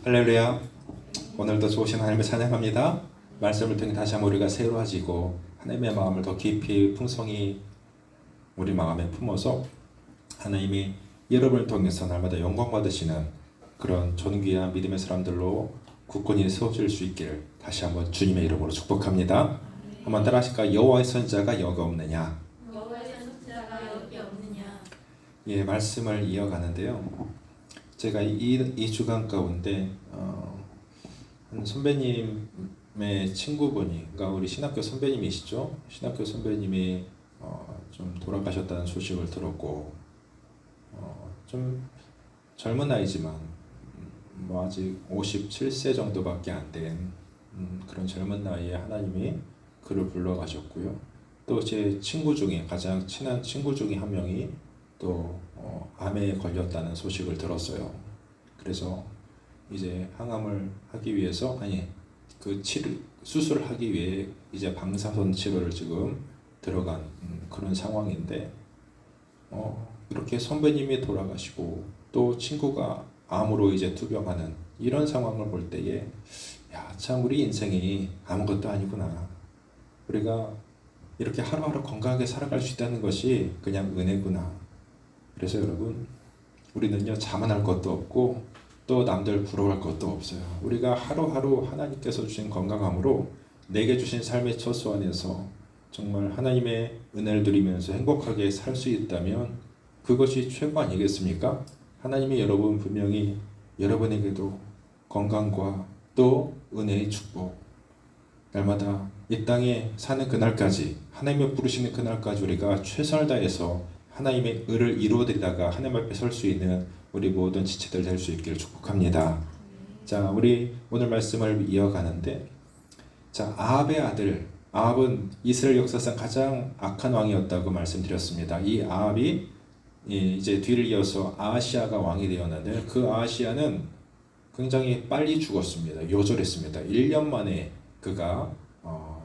할렐루야. 오늘도 좋으신 하나님을 찬양합니다. 말씀을 통해 다시 한번 우리가 새로워지고 하나님의 마음을 더 깊이 풍성히 우리 마음에 품어서 하나님이 여러분을 통해서 날마다 영광 받으시는 그런 존귀한 믿음의 사람들로 굳건히 세워질 수 있기를 다시 한번 주님의 이름으로 축복합니다. 한번 따라하실까? 여호와의 선지자가 여기 없느냐? 여호와의 선지자가 여기 없느냐? 예, 말씀을 이어가는데요. 제가 이 주간 가운데 한 선배님의 친구분이, 그러니까 우리 신학교 선배님이시죠. 신학교 선배님이 좀 돌아가셨다는 소식을 들었고, 좀 젊은 나이지만 뭐 아직 57세 정도밖에 안 된 그런 젊은 나이에 하나님이 그를 불러가셨고요. 또 제 친구 중에 가장 친한 친구 중에 한 명이 또 암에 걸렸다는 소식을 들었어요. 그래서 이제 항암을 하기 위해서 그 수술을 하기 위해 이제 방사선 치료를 지금 들어간 그런 상황인데 이렇게 선배님이 돌아가시고 또 친구가 암으로 이제 투병하는 이런 상황을 볼 때에 참 우리 인생이 아무것도 아니구나. 우리가 이렇게 하루하루 건강하게 살아갈 수 있다는 것이 그냥 은혜구나. 그래서 여러분, 우리는요 자만할 것도 없고 또 남들 부러워할 것도 없어요. 우리가 하루하루 하나님께서 주신 건강함으로 내게 주신 삶의 처소 안에서 정말 하나님의 은혜를 누리면서 행복하게 살 수 있다면 그것이 최고 아니겠습니까? 하나님이 여러분 분명히 여러분에게도 건강과 또 은혜의 축복, 날마다 이 땅에 사는 그날까지, 하나님의 부르시는 그날까지 우리가 최선을 다해서 하나님의 의를 이루어드리다가 하나님 앞에 설 수 있는 우리 모든 지체들 될 수 있기를 축복합니다. 자, 우리 오늘 말씀을 이어가는데, 자, 아합의 아들, 아합은 이스라엘 역사상 가장 악한 왕이었다고 말씀드렸습니다. 이 아합이 이제 뒤를 이어서 아하시아가 왕이 되었는데, 그 아하시아는 굉장히 빨리 죽었습니다. 요절했습니다. 1년 만에 그가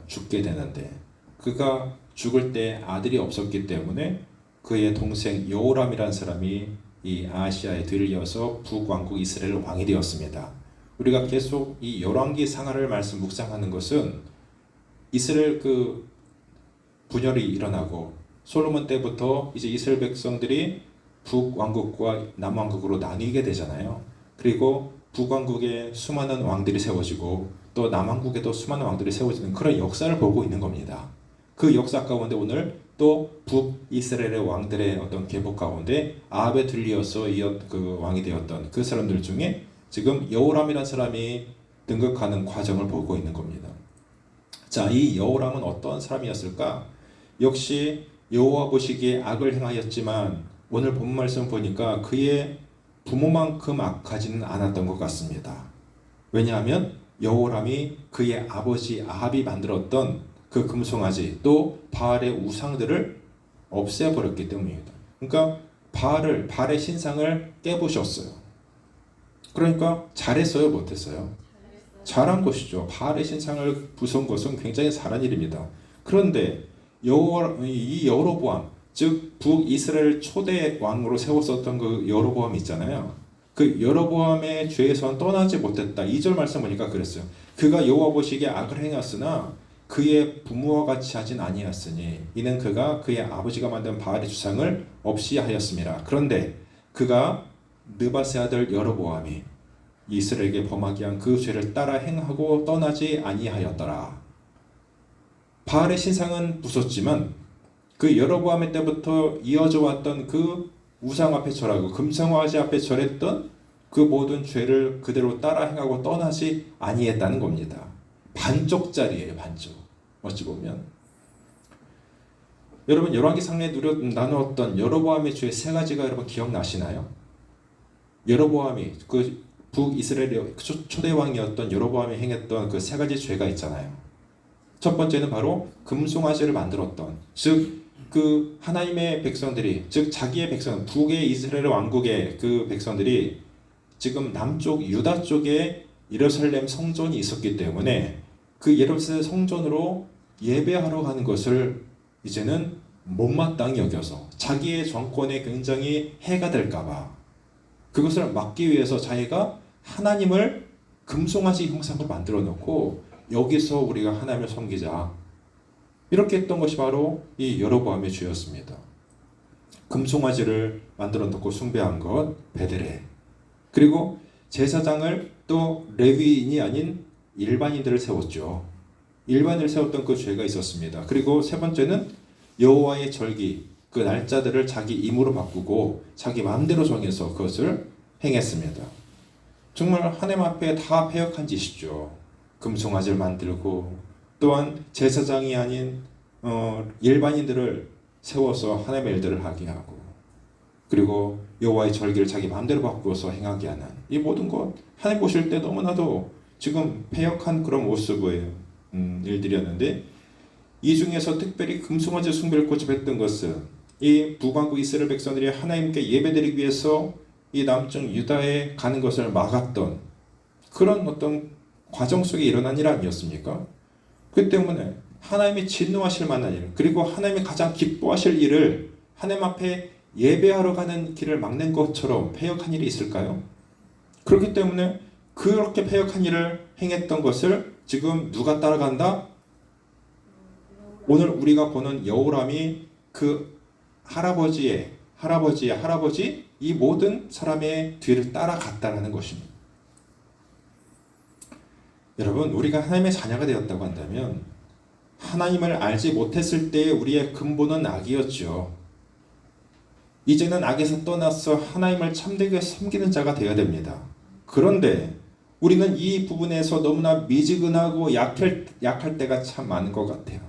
죽게 되는데, 그가 죽을 때 아들이 없었기 때문에 그의 동생 여호람이라는 사람이 이 아하시아의 뒤를 이어서 북왕국 이스라엘 왕이 되었습니다. 우리가 계속 이 열왕기 상하를 말씀 묵상하는 것은 이스라엘 그 분열이 일어나고 솔로몬 때부터 이제 이스라엘 백성들이 북왕국과 남왕국으로 나뉘게 되잖아요. 그리고 북왕국에 수많은 왕들이 세워지고 또 남왕국에도 수많은 왕들이 세워지는 그런 역사를 보고 있는 겁니다. 그 역사 가운데 오늘 또 북이스라엘의 왕들의 어떤 계보 가운데 아합에 들리어서 그 왕이 되었던 그 사람들 중에 지금 여호람이라는 사람이 등극하는 과정을 보고 있는 겁니다. 자, 이 여호람은 어떤 사람이었을까? 역시 여호와 보시기에 악을 행하였지만 오늘 본 말씀 보니까 그의 부모만큼 악하지는 않았던 것 같습니다. 왜냐하면 여호람이 그의 아버지 아합이 만들었던 그 금송아지 또 바알의 우상들을 없애버렸기 때문입니다. 그러니까 바알의 신상을 깨부셨어요. 그러니까 잘했어요, 못했어요? 잘한 것이죠. 바알의 신상을 부순 것은 굉장히 잘한 일입니다. 그런데 이 여로보암, 즉 북이스라엘 초대 왕으로 세웠었던 그 여로보암 있잖아요. 그 여로보암의 죄에선 떠나지 못했다. 2절 말씀 보니까 그랬어요. 그가 여호와 보시기에 악을 행하였으나 그의 부모와 같이 하진 아니하였으니 이는 그가 그의 아버지가 만든 바알의 주상을 없이 하였음이라. 그런데 그가 느바세 아들 여로보암이 이스라엘에게 범하게 한 그 죄를 따라 행하고 떠나지 아니하였더라. 바알의 신상은 부쉈지만 그 여로보암의 때부터 이어져 왔던 그 우상 앞에 절하고 금성화지 앞에 절했던 그 모든 죄를 그대로 따라 행하고 떠나지 아니했다는 겁니다. 반쪽짜리예요, 반쪽. 어찌 보면 여러분 열왕기 상례에 나누었던 여로보암의 죄 세 가지가 여러분 기억나시나요? 여로보암이 그 북이스라엘의 초대 왕이었던 여로보암이 행했던 그 세 가지 죄가 있잖아요. 첫 번째는 바로 금송아지를 만들었던, 즉 그 하나님의 백성들이, 즉 자기의 백성, 북의 이스라엘 왕국의 그 백성들이 지금 남쪽 유다 쪽에 예루살렘 성전이 있었기 때문에 그 예루살렘 성전으로 예배하러 가는 것을 이제는 못마땅히 여겨서 자기의 정권에 굉장히 해가 될까봐 그것을 막기 위해서 자기가 하나님을 금송아지 형상을 만들어 놓고 여기서 우리가 하나님을 섬기자. 이렇게 했던 것이 바로 이 여로보암의 죄였습니다. 금송아지를 만들어 놓고 숭배한 것 베델에, 그리고 제사장을 또 레위인이 아닌 일반인들을 세웠죠. 일반인을 세웠던 그 죄가 있었습니다. 그리고 세 번째는 여호와의 절기, 그 날짜들을 자기 임으로 바꾸고 자기 마음대로 정해서 그것을 행했습니다. 정말 하나님 앞에 다 패역한 짓이죠. 금송아지를 만들고 또한 제사장이 아닌 일반인들을 세워서 하나님의 일들을 하게 하고, 그리고 여호와의 절기를 자기 마음대로 바꾸어서 행하게 하는 이 모든 것 하나님 보실 때 너무나도 지금 패역한 그런 모습의 일들이었는데, 이 중에서 특별히 금송아지 숭배를 고집했던 것은 이 북왕국 이스라엘 백성들이 하나님께 예배드리기 위해서 이 남쪽 유다에 가는 것을 막았던 그런 어떤 과정 속에 일어난 일 아니었습니까? 그 때문에 하나님이 진노하실 만한 일, 그리고 하나님이 가장 기뻐하실 일을 하나님 앞에 예배하러 가는 길을 막는 것처럼 패역한 일이 있을까요? 그렇기 때문에 그렇게 패역한 일을 행했던 것을 지금 누가 따라간다? 오늘 우리가 보는 여호람이 그 할아버지 이 모든 사람의 뒤를 따라갔다는 것입니다. 여러분, 우리가 하나님의 자녀가 되었다고 한다면 하나님을 알지 못했을 때의 우리의 근본은 악이었죠. 이제는 악에서 떠나서 하나님을 참되게 섬기는 자가 되어야 됩니다. 그런데 우리는 이 부분에서 너무나 미지근하고 약할 때가 참 많은 것 같아요.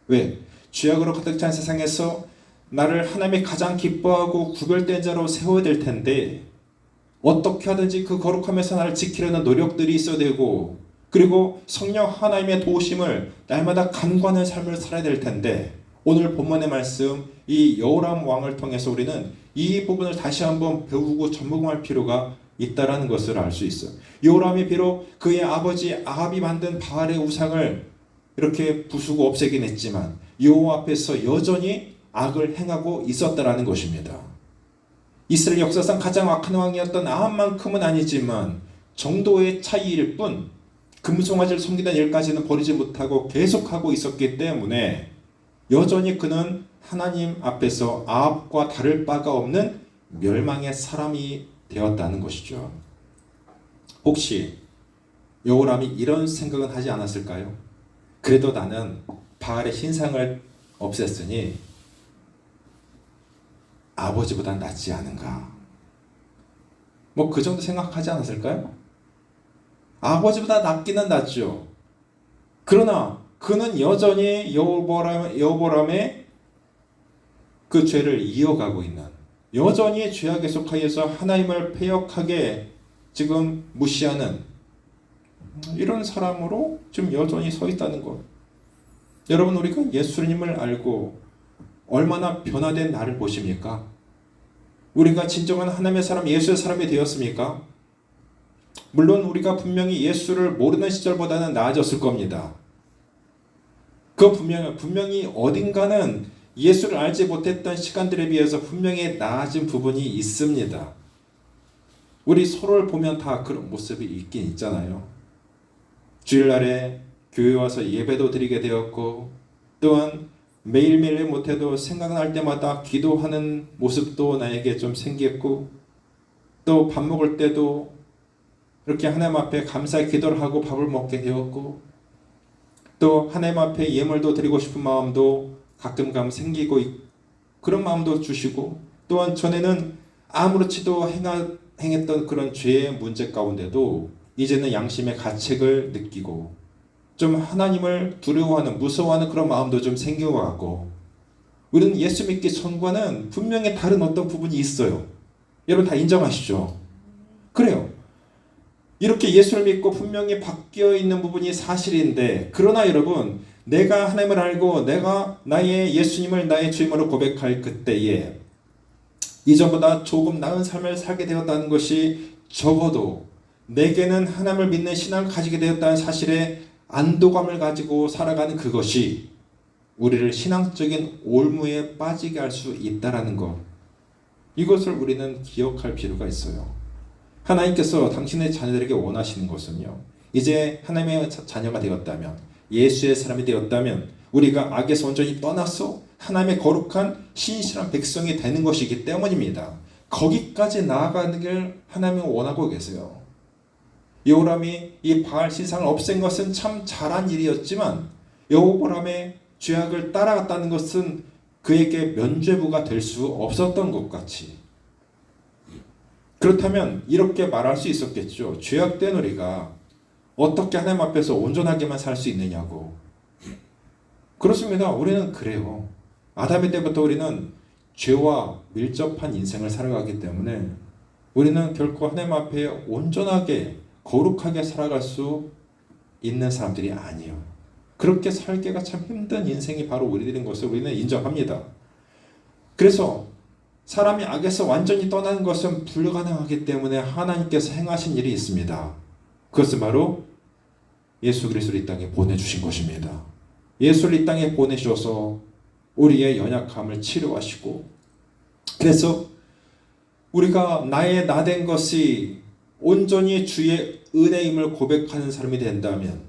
왜? 죄악으로 가득 찬 세상에서 나를 하나님이 가장 기뻐하고 구별된 자로 세워야 될 텐데 어떻게 하든지 그 거룩함에서 나를 지키려는 노력들이 있어야 되고, 그리고 성령 하나님의 도우심을 날마다 간구하는 삶을 살아야 될 텐데, 오늘 본문의 말씀 이 여호람 왕을 통해서 우리는 이 부분을 다시 한번 배우고 접목할 필요가 있다라는 것을 알 수 있어요. 여호람이 비록 그의 아버지 아합이 만든 바알의 우상을 이렇게 부수고 없애긴 했지만 여호와 앞에서 여전히 악을 행하고 있었다라는 것입니다. 이스라엘 역사상 가장 악한 왕이었던 아합만큼은 아니지만 정도의 차이일 뿐 금송아지를 섬기던 일까지는 버리지 못하고 계속하고 있었기 때문에 여전히 그는 하나님 앞에서 아합과 다를 바가 없는 멸망의 사람이 되었다는 것이죠. 혹시 여호람이 이런 생각은 하지 않았을까요? 그래도 나는 바알의 신상을 없앴으니 아버지보다 낫지 않은가? 뭐 그 정도 생각하지 않았을까요? 아버지보다 낫기는 낫죠. 그러나 그는 여전히 여호보람의 그 죄를 이어가고 있는, 여전히 죄악에 속하여서 하나님을 패역하게 지금 무시하는 이런 사람으로 지금 여전히 서 있다는 것. 여러분, 우리가 예수님을 알고 얼마나 변화된 나를 보십니까? 우리가 진정한 하나님의 사람, 예수의 사람이 되었습니까? 물론 우리가 분명히 예수를 모르는 시절보다는 나아졌을 겁니다. 그 분명히 어딘가는 예수를 알지 못했던 시간들에 비해서 분명히 나아진 부분이 있습니다. 우리 서로를 보면 다 그런 모습이 있긴 있잖아요. 주일날에 교회 와서 예배도 드리게 되었고, 또한 매일매일 못해도 생각날 때마다 기도하는 모습도 나에게 좀 생겼고, 또 밥 먹을 때도 이렇게 하나님 앞에 감사의 기도를 하고 밥을 먹게 되었고, 또 하나님 앞에 예물도 드리고 싶은 마음도 가끔 생기고, 그런 마음도 주시고, 또한 전에는 아무렇지도 행했던 그런 죄의 문제 가운데도 이제는 양심의 가책을 느끼고 좀 하나님을 두려워하는, 무서워하는 그런 마음도 좀 생긴 것 같고, 우리는 예수 믿기 전과는 분명히 다른 어떤 부분이 있어요. 여러분 다 인정하시죠? 그래요. 이렇게 예수를 믿고 분명히 바뀌어 있는 부분이 사실인데, 그러나 여러분, 내가 하나님을 알고 내가 나의 예수님을 나의 주임으로 고백할 그때에 이전보다 조금 나은 삶을 살게 되었다는 것이 적어도 내게는 하나님을 믿는 신앙을 가지게 되었다는 사실에 안도감을 가지고 살아가는 그것이 우리를 신앙적인 올무에 빠지게 할 수 있다는 것, 이것을 우리는 기억할 필요가 있어요. 하나님께서 당신의 자녀들에게 원하시는 것은요, 이제 하나님의 자녀가 되었다면, 예수의 사람이 되었다면 우리가 악에서 온전히 떠나서 하나님의 거룩한 신실한 백성이 되는 것이기 때문입니다. 거기까지 나아가는 걸 하나님은 원하고 계세요. 여호람이 이 바알 신상을 없앤 것은 참 잘한 일이었지만 여호보람의 죄악을 따라갔다는 것은 그에게 면죄부가 될 수 없었던 것 같이, 그렇다면 이렇게 말할 수 있었겠죠. 죄악된 우리가 어떻게 하나님 앞에서 온전하게만 살 수 있느냐고. 그렇습니다. 우리는 그래요. 아담의 때부터 우리는 죄와 밀접한 인생을 살아가기 때문에 우리는 결코 하나님 앞에 온전하게 거룩하게 살아갈 수 있는 사람들이 아니에요. 그렇게 살기가 참 힘든 인생이 바로 우리들인 것을 우리는 인정합니다. 그래서 사람이 악에서 완전히 떠나는 것은 불가능하기 때문에 하나님께서 행하신 일이 있습니다. 그것은 바로 예수 그리스도를 이 땅에 보내주신 것입니다. 예수를 이 땅에 보내셔서 우리의 연약함을 치료하시고, 그래서 우리가 나의 나된 것이 온전히 주의 은혜임을 고백하는 사람이 된다면,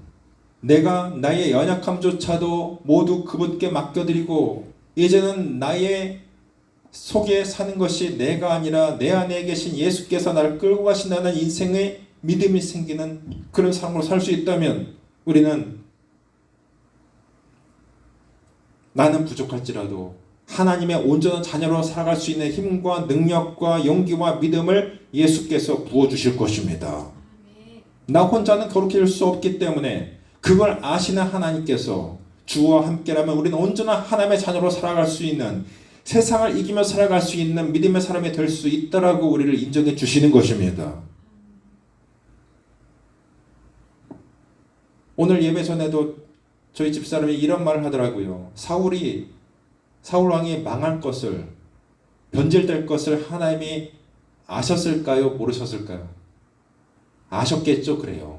내가 나의 연약함조차도 모두 그분께 맡겨드리고 이제는 나의 속에 사는 것이 내가 아니라 내 안에 계신 예수께서 나를 끌고 가신다는 인생의 믿음이 생기는 그런 사람으로 살 수 있다면, 우리는 나는 부족할지라도 하나님의 온전한 자녀로 살아갈 수 있는 힘과 능력과 용기와 믿음을 예수께서 부어주실 것입니다. 나 혼자는 거룩해질 수 없기 때문에 그걸 아시는 하나님께서 주와 함께라면 우리는 온전한 하나님의 자녀로 살아갈 수 있는, 세상을 이기며 살아갈 수 있는 믿음의 사람이 될 수 있다라고 우리를 인정해 주시는 것입니다. 오늘 예배 전에도 저희 집사람이 이런 말을 하더라고요. 사울 왕이 망할 것을, 변질될 것을 하나님이 아셨을까요? 모르셨을까요? 아셨겠죠. 그래요.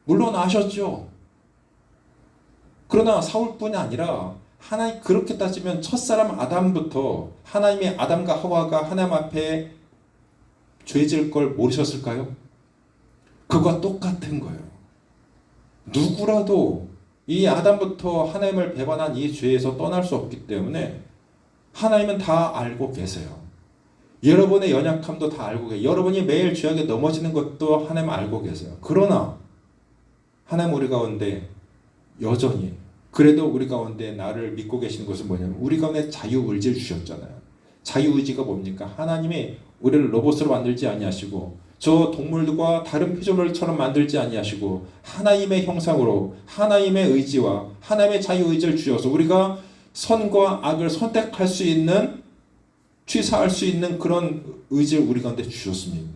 물론 아셨죠. 그러나 사울뿐이 아니라 하나님, 그렇게 따지면 첫사람 아담부터 하나님의 아담과 하와가 하나님 앞에 죄질 걸 모르셨을까요? 그거와 똑같은 거예요. 누구라도 이 아담부터 하나님을 배반한 이 죄에서 떠날 수 없기 때문에 하나님은 다 알고 계세요. 여러분의 연약함도 다 알고 계세요. 여러분이 매일 죄악에 넘어지는 것도 하나님 알고 계세요. 그러나 하나님 우리 가운데 여전히, 그래도 우리 가운데 나를 믿고 계시는 것은 뭐냐면 우리 가운데 자유의지를 주셨잖아요. 자유의지가 뭡니까? 하나님이 우리를 로봇으로 만들지 아니하시고 저 동물들과 다른 피조물처럼 만들지 아니하시고 하나님의 형상으로 하나님의 의지와 하나님의 자유의지를 주셔서 우리가 선과 악을 선택할 수 있는, 취사할 수 있는 그런 의지를 우리 가운데 주셨습니다.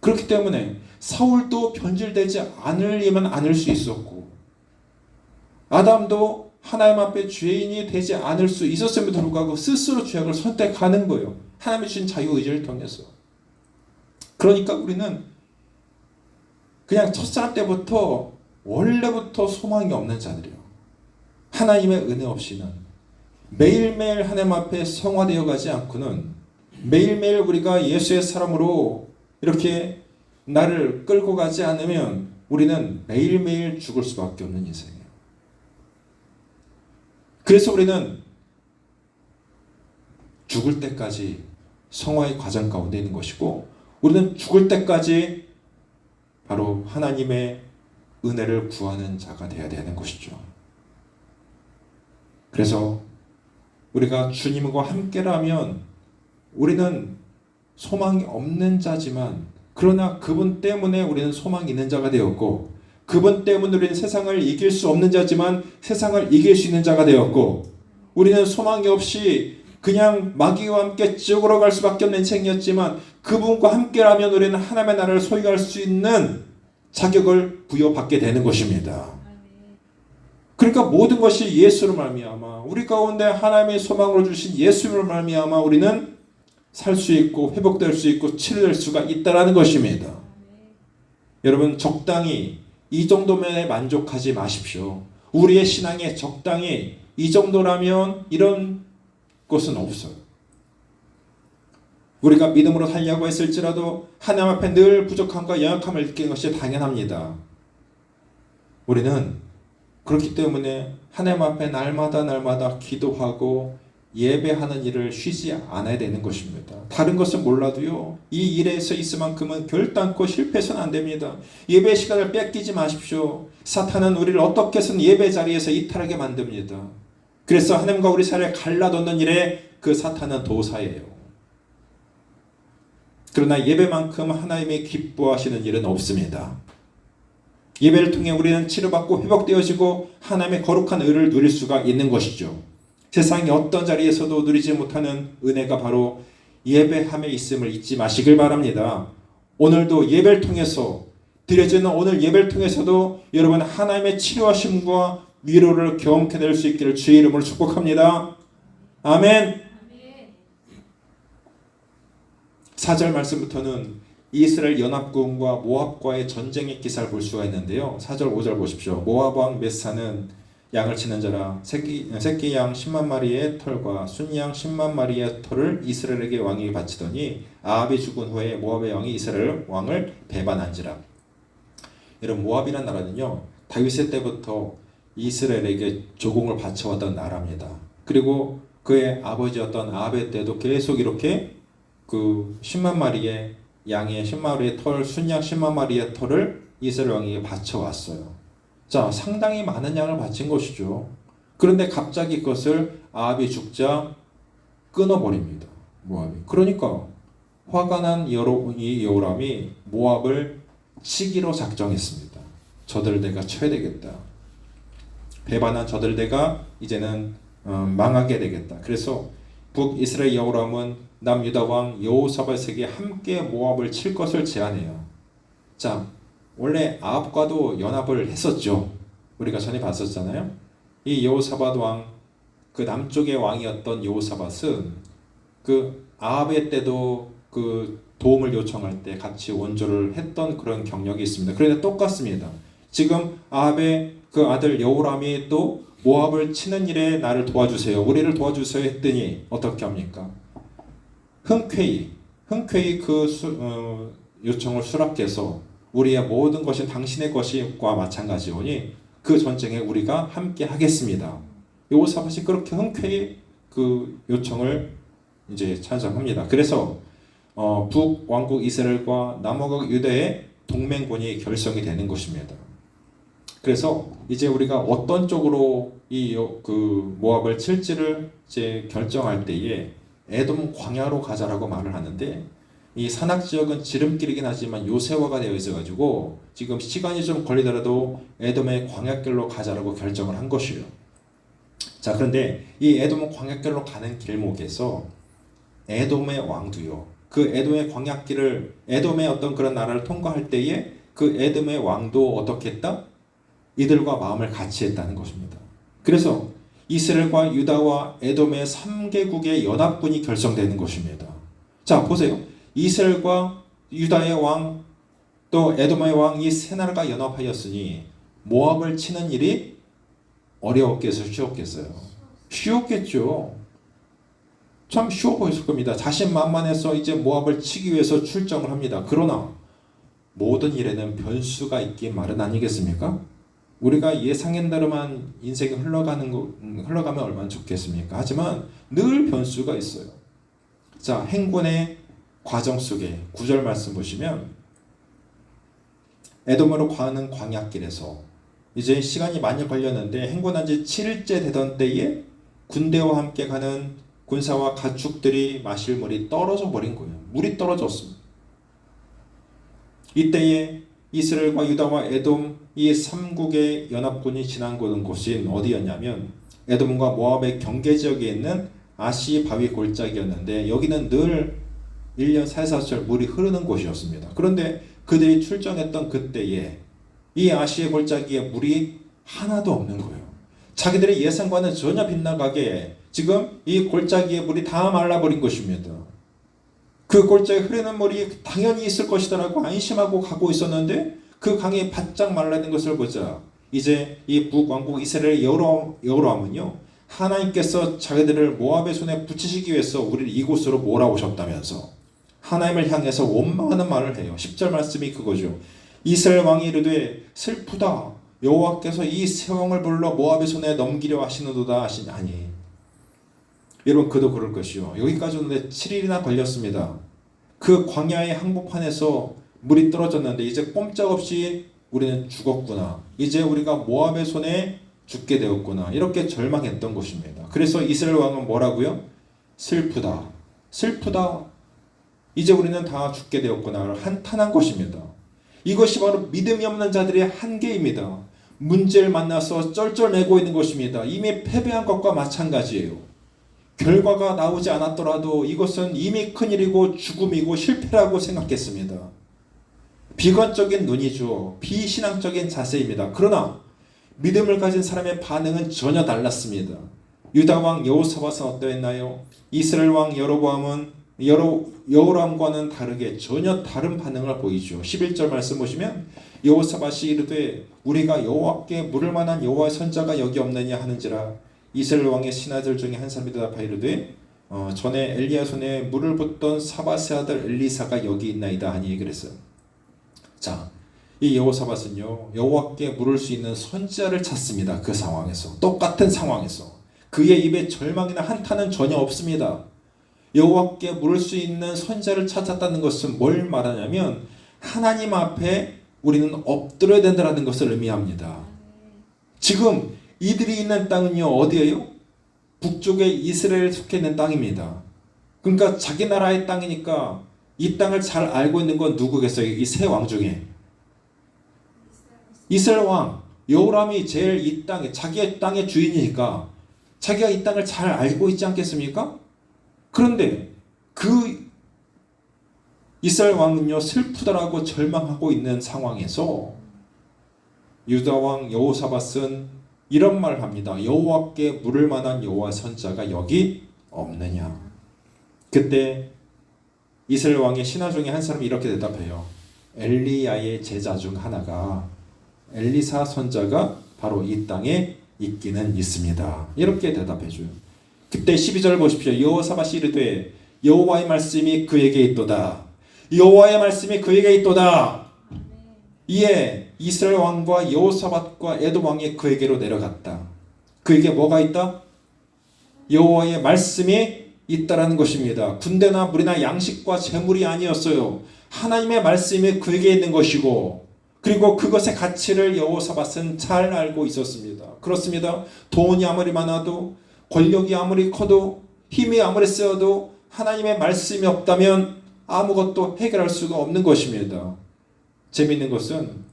그렇기 때문에 사울도 변질되지 않으려면 않을 수 있었고, 아담도 하나님 앞에 죄인이 되지 않을 수 있었음에도 불구하고 스스로 죄악을 선택하는 거예요. 하나님이 주신 자유의지를 통해서. 그러니까 우리는 그냥 첫사람 때부터 원래부터 소망이 없는 자들이에요. 하나님의 은혜 없이는 매일매일 하나님 앞에 성화되어 가지 않고는, 매일매일 우리가 예수의 사람으로 이렇게 나를 끌고 가지 않으면 우리는 매일매일 죽을 수밖에 없는 인생이에요. 그래서 우리는 죽을 때까지 성화의 과정 가운데 있는 것이고, 우리는 죽을 때까지 바로 하나님의 은혜를 구하는 자가 되어야 되는 것이죠. 그래서 우리가 주님과 함께라면 우리는 소망이 없는 자지만, 그러나 그분 때문에 우리는 소망이 있는 자가 되었고, 그분 때문에 우리는 세상을 이길 수 없는 자지만 세상을 이길 수 있는 자가 되었고, 우리는 소망이 없이 그냥 마귀와 함께 지옥으로 갈 수밖에 없는 인생이었지만 그분과 함께라면 우리는 하나님의 나라를 소유할 수 있는 자격을 부여받게 되는 것입니다. 그러니까 모든 것이 예수로 말미암아, 우리 가운데 하나님의 소망으로 주신 예수로 말미암아 우리는 살 수 있고 회복될 수 있고 치료될 수가 있다라는 것입니다. 여러분, 적당히 이 정도면에 만족하지 마십시오. 우리의 신앙에 적당히 이 정도라면 이런 것은 없어요. 우리가 믿음으로 살려고 했을지라도 하나님 앞에 늘 부족함과 연약함을 느끼는 것이 당연합니다. 우리는 그렇기 때문에 하나님 앞에 날마다 기도하고 예배하는 일을 쉬지 않아야 되는 것입니다. 다른 것은 몰라도요, 이 일에서 있을 만큼은 결단코 실패해서는 안 됩니다. 예배 시간을 뺏기지 마십시오. 사탄은 우리를 어떻게 해서든 예배 자리에서 이탈하게 만듭니다. 그래서 하나님과 우리 사이를 갈라놓는 일에 그 사탄은 도사예요. 그러나 예배만큼 하나님이 기뻐하시는 일은 없습니다. 예배를 통해 우리는 치료받고 회복되어지고 하나님의 거룩한 의를 누릴 수가 있는 것이죠. 세상의 어떤 자리에서도 누리지 못하는 은혜가 바로 예배함에 있음을 잊지 마시길 바랍니다. 오늘도 예배를 통해서 드려지는 오늘 예배를 통해서도 여러분 하나님의 치료하심과 위로를 경험케 될 수 있기를 주의 이름으로 축복합니다. 아멘. 4절 말씀부터는 이스라엘 연합군과 모압과의 전쟁의 기사를 볼 수가 있는데요. 4절 5절 보십시오. 모압 왕 메사는 양을 치는 자라 새끼 양 10만 마리의 털과 순양 10만 마리의 털을 이스라엘에게 왕이 바치더니 아합이 죽은 후에 모압의 왕이 이스라엘 왕을 배반한지라. 여러분 모압이란 나라는요, 다윗의 때부터 이스라엘에게 조공을 바쳐왔던 나라입니다. 그리고 그의 아버지였던 아합의 때도 계속 이렇게 그 10만 마리의 양의 10만 마리의 털, 순양 10만 마리의 털을 이스라엘 왕에게 바쳐왔어요. 자, 상당히 많은 양을 바친 것이죠. 그런데 갑자기 그것을 아합이 죽자 끊어버립니다. 모압이. 그러니까 화가 난 여호람이 모압을 치기로 작정했습니다. 저들을 내가 쳐야 되겠다. 배반한 저들을 내가 이제는 망하게 되겠다. 그래서 북이스라엘 여호람은 남유다 왕 여호사밧에게 함께 모압을 칠 것을 제안해요. 자, 원래 아합과도 연합을 했었죠. 우리가 전에 봤었잖아요. 이 여호사밧 왕, 그 남쪽의 왕이었던 여호사밧은 그 아합의 때도 그 도움을 요청할 때 같이 원조를 했던 그런 경력이 있습니다. 그런데 똑같습니다. 지금 아합의 그 아들 여호람이 또 모압을 치는 일에 나를 도와주세요, 우리를 도와주세요 했더니 어떻게 합니까? 흔쾌히 그 요청을 수락해서 우리의 모든 것이 당신의 것과 마찬가지오니 그 전쟁에 우리가 함께 하겠습니다. 여호사밧이 그렇게 흔쾌히 그 요청을 이제 찬성합니다. 그래서 북왕국 이스라엘과 남왕국 유다의 동맹군이 결성이 되는 것입니다. 그래서 이제 우리가 어떤 쪽으로 그 모압을 칠지를 이제 결정할 때에 에돔 광야로 가자라고 말을 하는데, 이 산악 지역은 지름길이긴 하지만 요새화가 되어 있어가지고 지금 시간이 좀 걸리더라도 에돔의 광야길로 가자라고 결정을 한 것이에요. 자, 그런데 이 에돔 광야길로 가는 길목에서 에돔의 왕도요, 그 에돔의 광야길을, 에돔의 어떤 그런 나라를 통과할 때에 그 에돔의 왕도 어떻게 했다? 이들과 마음을 같이 했다는 것입니다. 그래서 이스라엘과 유다와 에돔의 3개국의 연합군이 결성되는 것입니다. 자, 보세요. 이스라엘과 유다의 왕, 또 에돔의 왕, 이 세 나라가 연합하였으니 모압을 치는 일이 어려웠겠어요? 쉬웠겠어요? 쉬웠겠죠. 참 쉬워 보였을 겁니다. 자신만만해서 이제 모압을 치기 위해서 출정을 합니다. 그러나 모든 일에는 변수가 있기 마련 아니겠습니까? 우리가 예상한 대로만 인생이 흘러가면 얼마나 좋겠습니까? 하지만 늘 변수가 있어요. 자, 행군의 과정 속에 9절 말씀 보시면 에돔으로 가는 광야길에서 이제 시간이 많이 걸렸는데 행군한 지 7일째 되던 때에 군대와 함께 가는 군사와 가축들이 마실 물이 떨어져 버린 거예요. 물이 떨어졌습니다. 이때에 이스라엘과 유다와 에돔 이 3국의 연합군이 지난 곳은 어디였냐면 에돔과 모압의 경계 지역에 있는 아시 바위 골짜기였는데, 여기는 늘 1년 4~5절 물이 흐르는 곳이었습니다. 그런데 그들이 출정했던 그때에 이 아시의 골짜기에 물이 하나도 없는 거예요. 자기들의 예상과는 전혀 빗나가게 지금 이 골짜기에 물이 다 말라버린 것입니다. 그 골짜기에 흐르는 물이 당연히 있을 것이다라고 안심하고 가고 있었는데 그 강이 바짝 말라든 것을 보자 이제 이 북왕국 이스라엘 여호람은요, 하나님께서 자기들을 모압의 손에 붙이시기 위해서 우리를 이곳으로 몰아오셨다면서 하나님을 향해서 원망하는 말을 해요. 10절 말씀이 그거죠. 이스라엘 왕이 이르되 슬프다. 여호와께서 이 세 왕을 불러 모압의 손에 넘기려 하시는도다 하시나니. 여러분 그도 그럴 것이요. 여기까지 오는데 7일이나 걸렸습니다. 그 광야의 항복판에서 물이 떨어졌는데 이제 꼼짝없이 우리는 죽었구나. 이제 우리가 모압의 손에 죽게 되었구나. 이렇게 절망했던 것입니다. 그래서 이스라엘 왕은 뭐라고요? 슬프다. 슬프다. 이제 우리는 다 죽게 되었구나. 한탄한 것입니다. 이것이 바로 믿음이 없는 자들의 한계입니다. 문제를 만나서 쩔쩔매고 있는 것입니다. 이미 패배한 것과 마찬가지예요. 결과가 나오지 않았더라도 이것은 이미 큰일이고 죽음이고 실패라고 생각했습니다. 비관적인 눈이죠. 비신앙적인 자세입니다. 그러나 믿음을 가진 사람의 반응은 전혀 달랐습니다. 유다 왕 여호사밧은 어떠했나요? 이스라엘 왕 여호람과는 다르게 전혀 다른 반응을 보이죠. 11절 말씀 보시면 여호사밧이 이르되 우리가 여호와께 물을 만한 여호와의 선자가 여기 없느냐 하는지라. 이스라엘 왕의 신하들 중에 한 사람이 대답하여 이르되 전에 엘리야 손에 물을 붓던 사밧의 아들 엘리사가 여기 있나이다 하니 그랬어요. 자, 이 여호사밧은요 여호와께 물을 수 있는 선지자를 찾습니다. 그 상황에서 똑같은 상황에서 그의 입에 절망이나 한탄은 전혀 없습니다. 여호와께 물을 수 있는 선지자를 찾았다는 것은 뭘 말하냐면 하나님 앞에 우리는 엎드려야 된다는 것을 의미합니다. 지금 이들이 있는 땅은요 어디예요? 북쪽에 이스라엘 속해 있는 땅입니다. 그러니까 자기 나라의 땅이니까 이 땅을 잘 알고 있는 건 누구겠어요? 이 세 왕 중에 이스라엘 왕 여호람이 제일 이 땅에 자기의 땅의 주인이니까 자기가 이 땅을 잘 알고 있지 않겠습니까? 그런데 그 이스라엘 왕은요 슬프다라고 절망하고 있는 상황에서 유다 왕 여호사밧은 이런 말을 합니다. 여호와께 물을 만한 여호와 선자가 여기 없느냐. 그때 이스라엘 왕의 신하 중에 한 사람이 이렇게 대답해요. 엘리야의 제자 중 하나가 엘리사 선자가 바로 이 땅에 있기는 있습니다. 이렇게 대답해줘요. 그때 12절 보십시오. 여호사밧이 이르되 여호와의 말씀이 그에게 있도다. 여호와의 말씀이 그에게 있도다. 이에 이스라엘 왕과 여호사밧과 에돔 왕이 그에게로 내려갔다. 그에게 뭐가 있다? 여호와의 말씀이 있다라는 것입니다. 군대나 물이나 양식과 재물이 아니었어요. 하나님의 말씀이 그에게 있는 것이고 그리고 그것의 가치를 여호사밧은 잘 알고 있었습니다. 그렇습니다. 돈이 아무리 많아도 권력이 아무리 커도 힘이 아무리 세어도 하나님의 말씀이 없다면 아무것도 해결할 수가 없는 것입니다. 재미있는 것은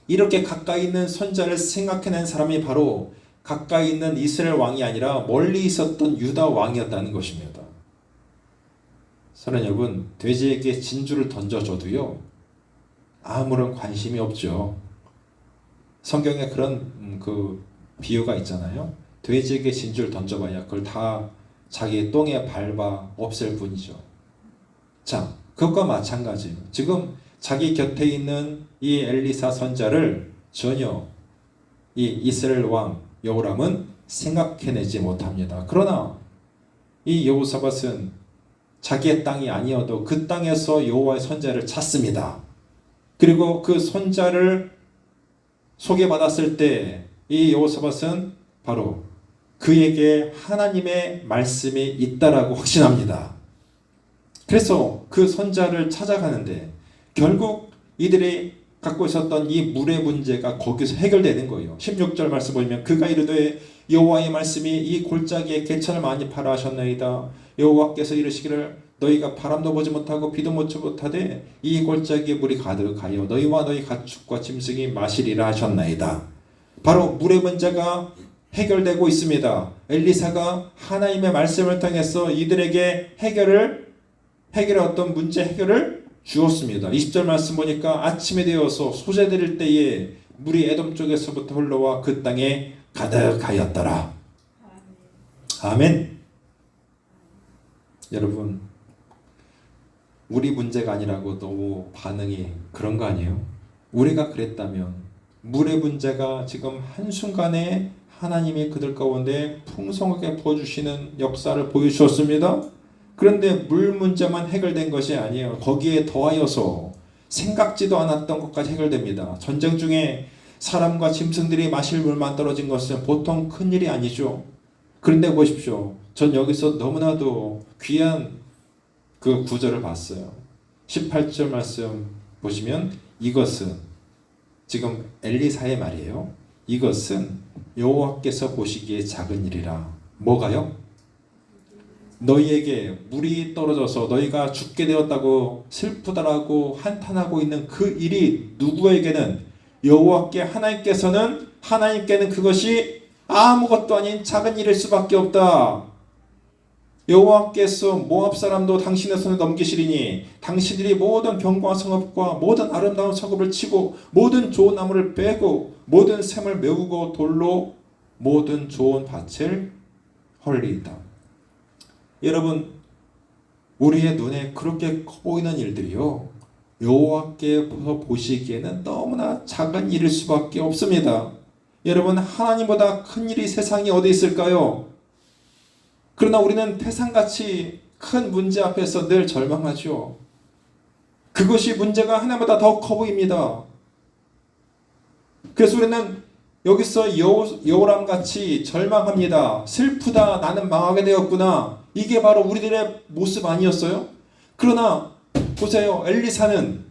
이렇게 가까이 있는 선자를 생각해낸 사람이 바로 가까이 있는 이스라엘 왕이 아니라 멀리 있었던 유다 왕이었다는 것입니다. 사랑하는 여러분, 돼지에게 진주를 던져줘도요 아무런 관심이 없죠. 성경에 그런 그 비유가 있잖아요. 돼지에게 진주를 던져봐야 그걸 다 자기 똥에 밟아 없앨 뿐이죠. 자, 그것과 마찬가지예요. 지금 자기 곁에 있는 이 엘리사 선자를 전혀 이 이스라엘 왕 여호람은 생각해내지 못합니다. 그러나 이 여호사밧은 자기의 땅이 아니어도 그 땅에서 여호와의 선자를 찾습니다. 그리고 그 선자를 소개받았을 때 이 여호사밧은 바로 그에게 하나님의 말씀이 있다라고 확신합니다. 그래서 그 선자를 찾아가는데 결국 이들이 갖고 있었던 이 물의 문제가 거기서 해결되는 거예요. 16절 말씀 보면 그가 이르되 여호와의 말씀이 이 골짜기에 개천을 많이 파라 하셨나이다. 여호와께서 이르시기를 너희가 바람도 보지 못하고 비도 보지 못하되 이 골짜기에 물이 가득하여 너희와 너희 가축과 짐승이 마시리라 하셨나이다. 바로 물의 문제가 해결되고 있습니다. 엘리사가 하나님의 말씀을 통해서 이들에게 해결의 어떤 문제 해결을 주었습니다. 20절 말씀 보니까 아침이 되어서 소재드릴 때에 물이 에돔 쪽에서부터 흘러와 그 땅에 가득하였더라. 아멘. 여러분, 우리 문제가 아니라고 너무 반응이 그런 거 아니에요? 우리가 그랬다면 물의 문제가 지금 한순간에 하나님이 그들 가운데 풍성하게 부어주시는 역사를 보여주셨습니다. 그런데 물 문제만 해결된 것이 아니에요. 거기에 더하여서 생각지도 않았던 것까지 해결됩니다. 전쟁 중에 사람과 짐승들이 마실 물만 떨어진 것은 보통 큰일이 아니죠. 그런데 보십시오. 전 여기서 너무나도 귀한 그 구절을 봤어요. 18절 말씀 보시면 이것은 지금 엘리사의 말이에요. 이것은 여호와께서 보시기에 작은 일이라. 뭐가요? 너희에게 물이 떨어져서 너희가 죽게 되었다고 슬프다라고 한탄하고 있는 그 일이 누구에게는 여호와께 하나님께는 그것이 아무것도 아닌 작은 일일 수밖에 없다. 여호와께서 모압 사람도 당신의 손에 넘기시리니 당신들이 모든 견고한 성읍과 모든 아름다운 성읍을 치고 모든 좋은 나무를 빼고 모든 샘을 메우고 돌로 모든 좋은 밭을 헐리이다. 여러분, 우리의 눈에 그렇게 커 보이는 일들이요, 여호와께서 보시기에는 너무나 작은 일일 수밖에 없습니다. 여러분, 하나님보다 큰 일이 세상에 어디 있을까요? 그러나 우리는 태산같이 큰 문제 앞에서 늘 절망하죠. 그것이 문제가 하나님보다 더 커 보입니다. 그래서 우리는 여기서 여호람같이 절망합니다. 슬프다, 나는 망하게 되었구나. 이게 바로 우리들의 모습 아니었어요? 그러나 보세요. 엘리사는,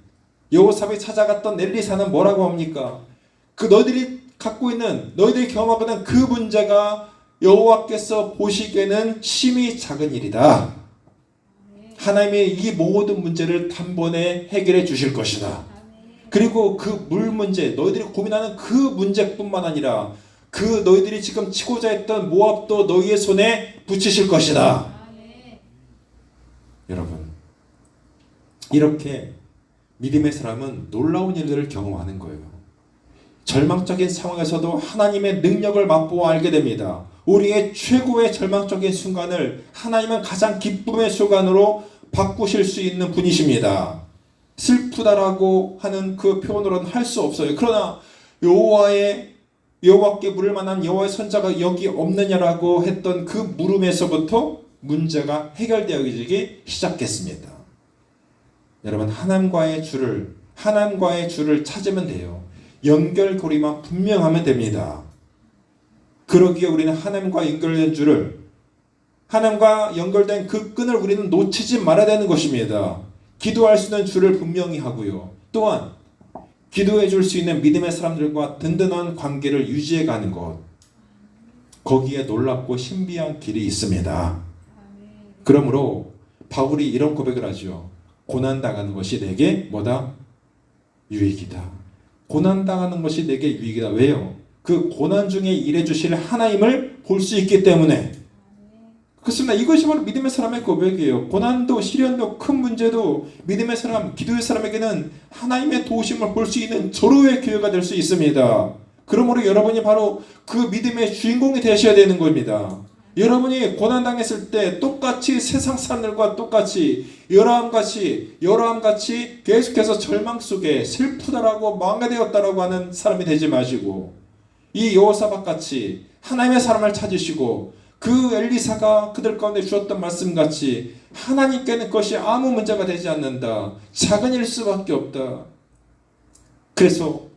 여호삽이 찾아갔던 엘리사는 뭐라고 합니까? 그 너희들이 갖고 있는, 너희들이 경험하고 있는 그 문제가 여호와께서 보시기에는 심히 작은 일이다. 하나님이 이 모든 문제를 단번에 해결해 주실 것이다. 그리고 그 물 문제, 너희들이 고민하는 그 문제뿐만 아니라 그 너희들이 지금 치고자 했던 모압도 너희의 손에 붙이실 것이다. 여러분, 이렇게 믿음의 사람은 놀라운 일들을 경험하는 거예요. 절망적인 상황에서도 하나님의 능력을 맛보아 알게 됩니다. 우리의 최고의 절망적인 순간을 하나님은 가장 기쁨의 순간으로 바꾸실 수 있는 분이십니다. 슬프다라고 하는 그 표현으로는 할 수 없어요. 그러나 여호와께 물을 만한 여호와의 선자가 여기 없느냐라고 했던 그 물음에서부터 문제가 해결되어지기 시작했습니다. 여러분, 하나님과의 줄을 찾으면 돼요. 연결고리만 분명하면 됩니다. 그러기에 우리는 하나님과 연결된 줄을, 하나님과 연결된 그 끈을 우리는 놓치지 말아야 되는 것입니다. 기도할 수 있는 줄을 분명히 하고요. 또한 기도해 줄 수 있는 믿음의 사람들과 든든한 관계를 유지해 가는 것, 거기에 놀랍고 신비한 길이 있습니다. 그러므로 바울이 이런 고백을 하죠. 고난당하는 것이 내게 뭐다? 유익이다. 고난당하는 것이 내게 유익이다. 왜요? 그 고난 중에 일해 주실 하나님을 볼 수 있기 때문에. 그렇습니다. 이것이 바로 믿음의 사람의 고백이에요. 고난도 시련도 큰 문제도 믿음의 사람, 기도의 사람에게는 하나님의 도우심을 볼 수 있는 절호의 기회가 될 수 있습니다. 그러므로 여러분이 바로 그 믿음의 주인공이 되셔야 되는 겁니다. 여러분이 고난당했을 때 똑같이 세상 사람들과 똑같이 여러함같이 계속해서 절망 속에 슬프다라고 망가되었다라고 하는 사람이 되지 마시고, 이 여호사밧같이 하나님의 사람을 찾으시고 그 엘리사가 그들 가운데 주었던 말씀같이 하나님께는 그것이 아무 문제가 되지 않는다. 작은 일 수밖에 없다. 그래서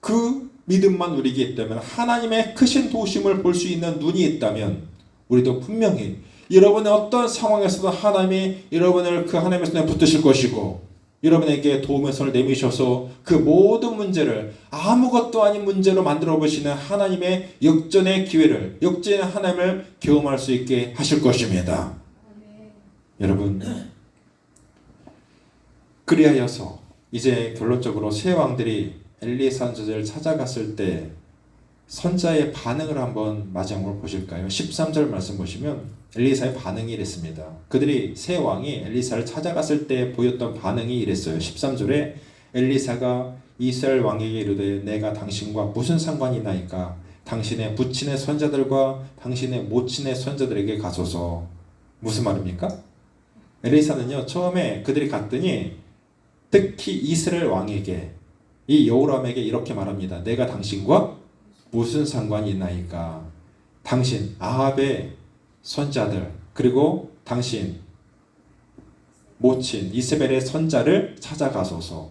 그 믿음만 우리에게 있다면, 하나님의 크신 도우심을 볼 수 있는 눈이 있다면, 우리도 분명히 여러분의 어떤 상황에서도 하나님이 여러분을 그 하나님의 손에 붙드실 것이고, 여러분에게 도움의 손을 내미셔서 그 모든 문제를 아무것도 아닌 문제로 만들어 보시는 하나님의 역전의 기회를, 역전의 하나님을 경험할 수 있게 하실 것입니다. 여러분, 그리하여서 이제 결론적으로 세 왕들이 엘리사 선지자를 찾아갔을 때 선자의 반응을 한번 마지막으로 보실까요? 13절 말씀 보시면 엘리사의 반응이 이랬습니다. 그들이 세 왕이 엘리사를 찾아갔을 때 보였던 반응이 이랬어요. 13절에 엘리사가 이스라엘 왕에게 이르되 내가 당신과 무슨 상관이 나이까? 당신의 부친의 선자들과 당신의 모친의 선자들에게 가소서. 무슨 말입니까? 엘리사는요, 처음에 그들이 갔더니 특히 이스라엘 왕에게, 이 여호람에게 이렇게 말합니다. 내가 당신과 무슨 상관이 있나이까? 당신 아합의 선자들, 그리고 당신 모친 이세벨의 선자를 찾아가소서.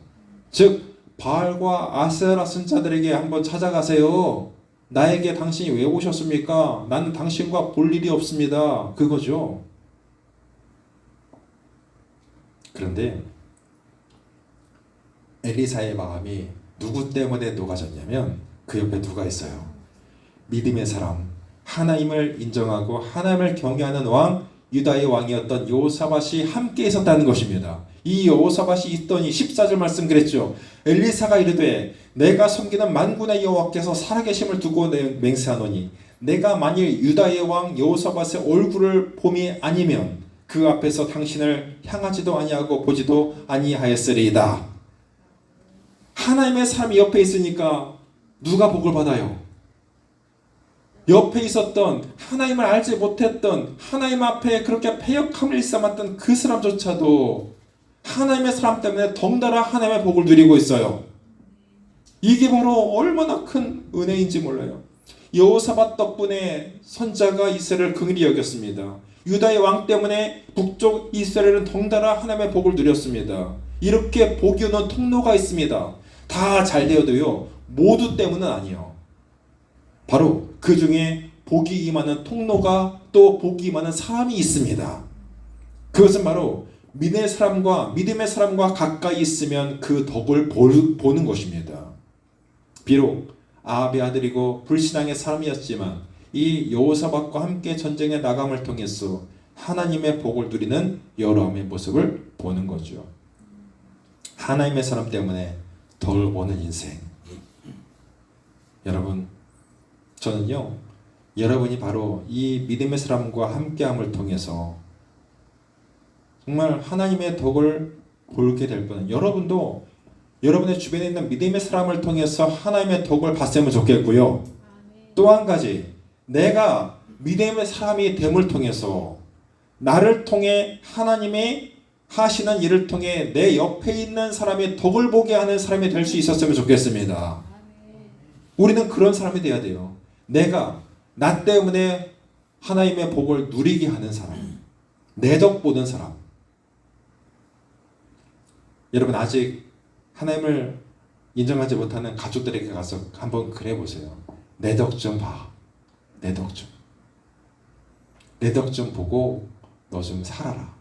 즉 바알과 아세라 선자들에게 한번 찾아가세요. 나에게 당신이 왜 오셨습니까? 나는 당신과 볼 일이 없습니다. 그거죠. 그런데 엘리사의 마음이 누구 때문에 녹아졌냐면 그 옆에 누가 있어요? 믿음의 사람, 하나님을 인정하고 하나님을 경외하는 왕, 유다의 왕이었던 여호사밧이 함께 있었다는 것입니다. 이 여호사밧이 있더니 14절 말씀 그랬죠. 엘리사가 이르되 내가 섬기는 만군의 여호와께서 살아계심을 두고 맹세하노니 내가 만일 유다의 왕 여호사밧의 얼굴을 봄이 아니면 그 앞에서 당신을 향하지도 아니하고 보지도 아니하였으리이다. 하나님의 사람이 옆에 있으니까 누가 복을 받아요? 옆에 있었던 하나님을 알지 못했던 하나님 앞에 그렇게 패역함을 일삼았던 그 사람조차도 하나님의 사람 때문에 덩달아 하나님의 복을 누리고 있어요. 이게 바로 얼마나 큰 은혜인지 몰라요. 여호사밧 덕분에 선자가 이스라엘을 긍휼히 여겼습니다. 유다의 왕 때문에 북쪽 이스라엘은 덩달아 하나님의 복을 누렸습니다. 이렇게 복이 오는 통로가 있습니다. 다 잘 되어도요, 모두 때문은 아니에요. 바로 그 중에 복이 임하는 통로가 또 복이 임하는 사람이 있습니다. 그것은 바로 믿음의 사람과 가까이 있으면 그 덕을 보는 것입니다. 비록 아합의 아들이고 불신앙의 사람이었지만 이 여호사밧과 함께 전쟁에 나감을 통해서 하나님의 복을 누리는 여로함의 모습을 보는 거죠. 하나님의 사람 때문에 덜 보는 인생. 여러분, 저는요, 여러분이 바로 이 믿음의 사람과 함께함을 통해서 정말 하나님의 덕을 보게 될 뿐, 여러분도 여러분의 주변에 있는 믿음의 사람을 통해서 하나님의 덕을 봤으면 좋겠고요. 또 한 가지, 내가 믿음의 사람이 됨을 통해서 나를 통해 하나님의 하시는 일을 통해 내 옆에 있는 사람의 덕을 보게 하는 사람이 될 수 있었으면 좋겠습니다. 우리는 그런 사람이 돼야 돼요. 내가 나 때문에 하나님의 복을 누리게 하는 사람, 내 덕 보는 사람. 여러분, 아직 하나님을 인정하지 못하는 가족들에게 가서 한번 그래 보세요. 내 덕 좀 봐. 내 덕 좀. 내 덕 좀 보고 너 좀 살아라.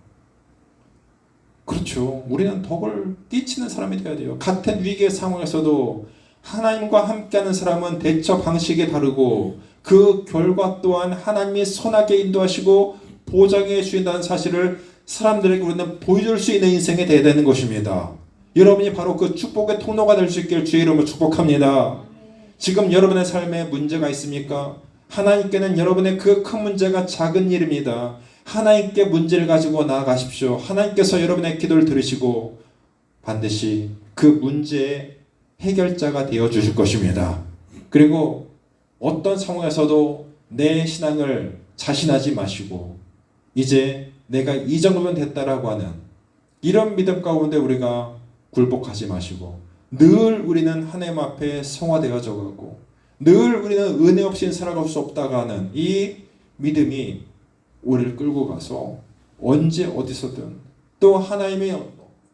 그렇죠. 우리는 덕을 끼치는 사람이 되어야 돼요. 같은 위기의 상황에서도 하나님과 함께하는 사람은 대처 방식이 다르고 그 결과 또한 하나님이 선하게 인도하시고 보장해 주신다는 사실을 사람들에게 우리는 보여줄 수 있는 인생이 되어야 되는 것입니다. 여러분이 바로 그 축복의 통로가 될 수 있기를 주의 이름으로 축복합니다. 지금 여러분의 삶에 문제가 있습니까? 하나님께는 여러분의 그 큰 문제가 작은 일입니다. 하나님께 문제를 가지고 나아가십시오. 하나님께서 여러분의 기도를 들으시고 반드시 그 문제의 해결자가 되어 주실 것입니다. 그리고 어떤 상황에서도 내 신앙을 자신하지 마시고 이제 내가 이 정도면 됐다라고 하는 이런 믿음 가운데 우리가 굴복하지 마시고 늘 우리는 하나님 앞에 성화되어져 가고 늘 우리는 은혜 없이는 살아갈 수 없다가 하는 이 믿음이 우리를 끌고 가서 언제 어디서든 또 하나님이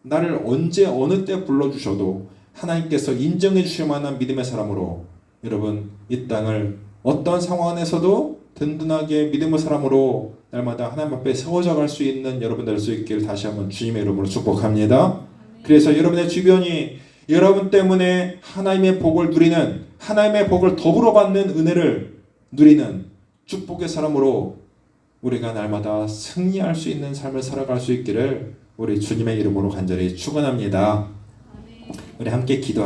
나를 언제 어느 때 불러주셔도 하나님께서 인정해 주실 만한 믿음의 사람으로 여러분 이 땅을 어떤 상황 안에서도 든든하게 믿음의 사람으로 날마다 하나님 앞에 세워져 갈 수 있는 여러분 될 수 있기를 다시 한번 주님의 이름으로 축복합니다. 그래서 여러분의 주변이 여러분 때문에 하나님의 복을 누리는 하나님의 복을 더불어 받는 은혜를 누리는 축복의 사람으로 우리가 날마다 승리할 수 있는 삶을 살아갈 수 있기를 우리 주님의 이름으로 간절히 축원합니다. 우리 함께 기도하겠습니다.